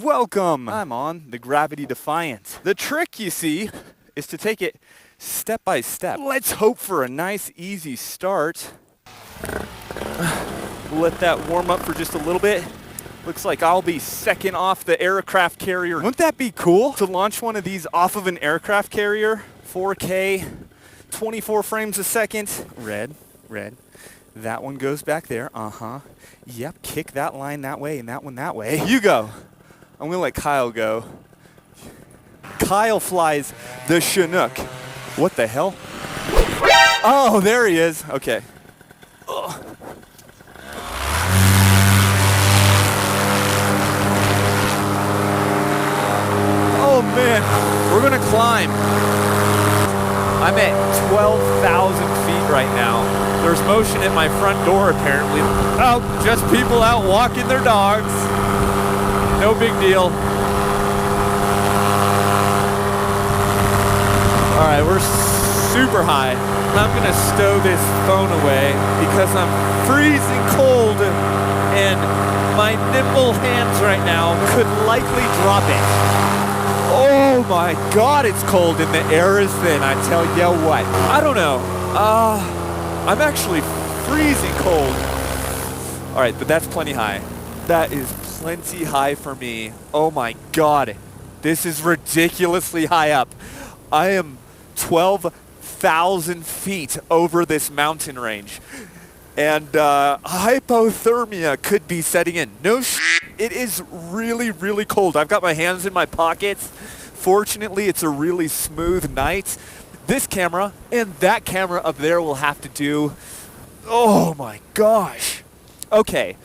Welcome! I'm on the Gravity Defiant. The trick, you see, is to take it step by step. Let's hope for a nice, easy start. Let that warm up for just a little bit. Looks like I'll be second off the aircraft carrier. Wouldn't that be cool to launch one of these off of an aircraft carrier? 4K, 24 frames a second. Red. That one goes back there. Yep, kick that line that way and that one that way. You go. I'm gonna let Kyle go. Kyle flies the Chinook. What the hell? Oh, there he is. Okay. Ugh. Oh man, we're gonna climb. I'm at 12,000 feet right now. There's motion at my front door apparently. Oh, just people out walking their dogs. No big deal. All right, we're super high. I'm gonna stow this phone away because I'm freezing cold and my nimble hands right now could likely drop it. Oh my God, it's cold and the air is thin, I tell you what. I don't know, I'm actually freezing cold. All right, but that's plenty high. That is plenty high for me. Oh my God, this is ridiculously high up. I am 12,000 feet over this mountain range. And hypothermia could be setting in. No shit, it is really, really cold. I've got my hands in my pockets. Fortunately, it's a really smooth night. This camera and that camera up there will have to do. Oh my gosh. Okay.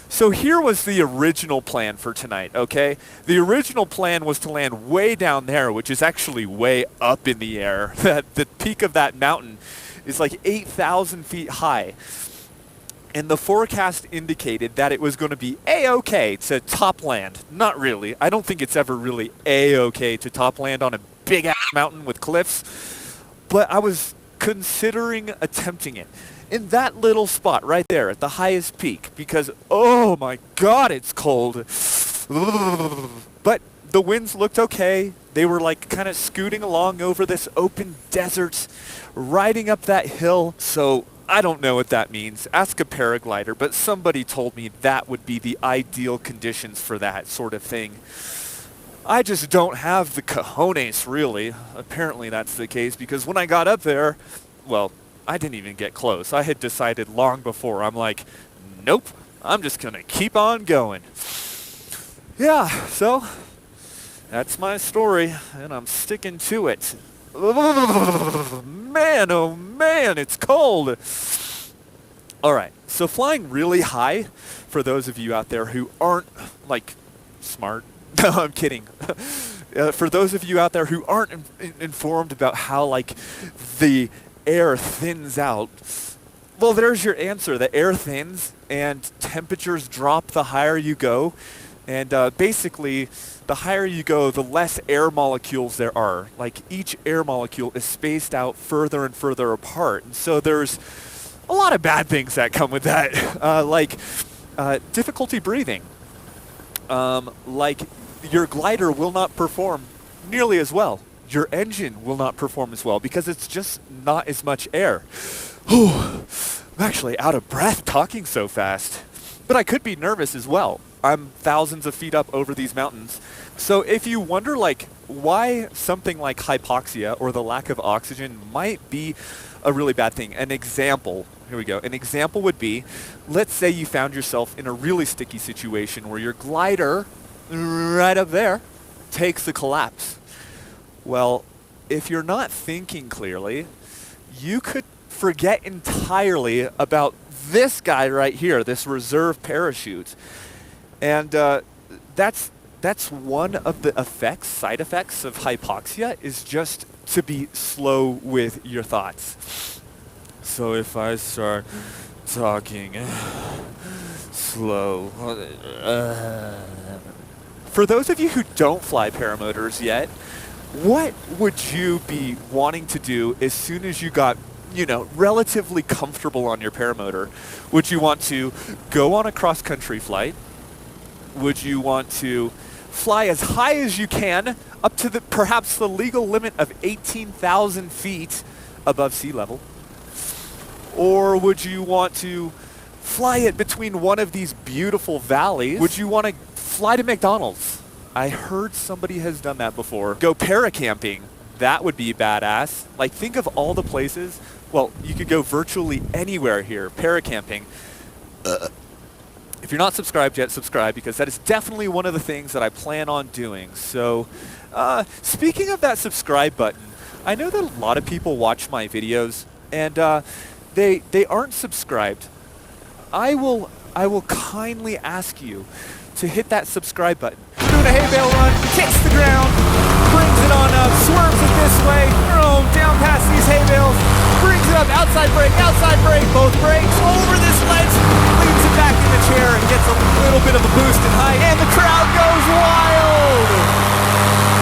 So here was the original plan for tonight, okay? The original plan was to land way down there, which is actually way up in the air. The peak of that mountain is like 8,000 feet high. And the forecast indicated that it was going to be A-okay to top land. Not really. I don't think it's ever really A-okay to top land on a big-ass mountain with cliffs. But I was considering attempting it in that little spot right there at the highest peak because, oh my God, it's cold. But the winds looked okay. They were like kind of scooting along over this open desert, riding up that hill. So I don't know what that means. Ask a paraglider, but somebody told me that would be the ideal conditions for that sort of thing. I just don't have the cojones, really. Apparently that's the case because when I got up there, well, I didn't even get close. I had decided long before. I'm like, nope, I'm just going to keep on going. Yeah, so that's my story, and I'm sticking to it. Man, oh man, it's cold. All right, so flying really high, for those of you out there who aren't, like, smart. No, I'm kidding. For those of you out there who aren't informed about how, like, the air thins out, well, there's your answer. The air thins and temperatures drop the higher you go. And basically, the higher you go, the less air molecules there are. Like, each air molecule is spaced out further and further apart. And so there's a lot of bad things that come with that, like difficulty breathing. Like, your glider will not perform nearly as well. Your engine will not perform as well because it's just not as much air. Whew, I'm actually out of breath talking so fast. But I could be nervous as well. I'm thousands of feet up over these mountains. So if you wonder, like, why something like hypoxia or the lack of oxygen might be a really bad thing, an example, here we go. An example would be, let's say you found yourself in a really sticky situation where your glider, right up there, takes a collapse. Well, if you're not thinking clearly, you could forget entirely about this guy right here, this reserve parachute. And that's one of the effects, side effects of hypoxia, is just to be slow with your thoughts. So if I start talking slow. For those of you who don't fly paramotors yet, what would you be wanting to do as soon as you got, you know, relatively comfortable on your paramotor? Would you want to go on a cross-country flight? Would you want to fly as high as you can, up to perhaps the legal limit of 18,000 feet above sea level? Or would you want to fly it between one of these beautiful valleys? Would you want to fly to McDonald's? I heard somebody has done that before. Go paracamping. That would be badass. Like, think of all the places. Well, you could go virtually anywhere here, paracamping. If you're not subscribed yet, subscribe, because that is definitely one of the things that I plan on doing. So, speaking of that subscribe button, I know that a lot of people watch my videos, and they aren't subscribed. I will kindly ask you to hit that subscribe button. We're doing a hay bale run, hits the ground, brings it on up, swerves it this way, down past these hay bales, brings it up, outside brake, both brakes, over this ledge, leads it back in the chair and gets a little bit of a boost in height, and the crowd goes wild!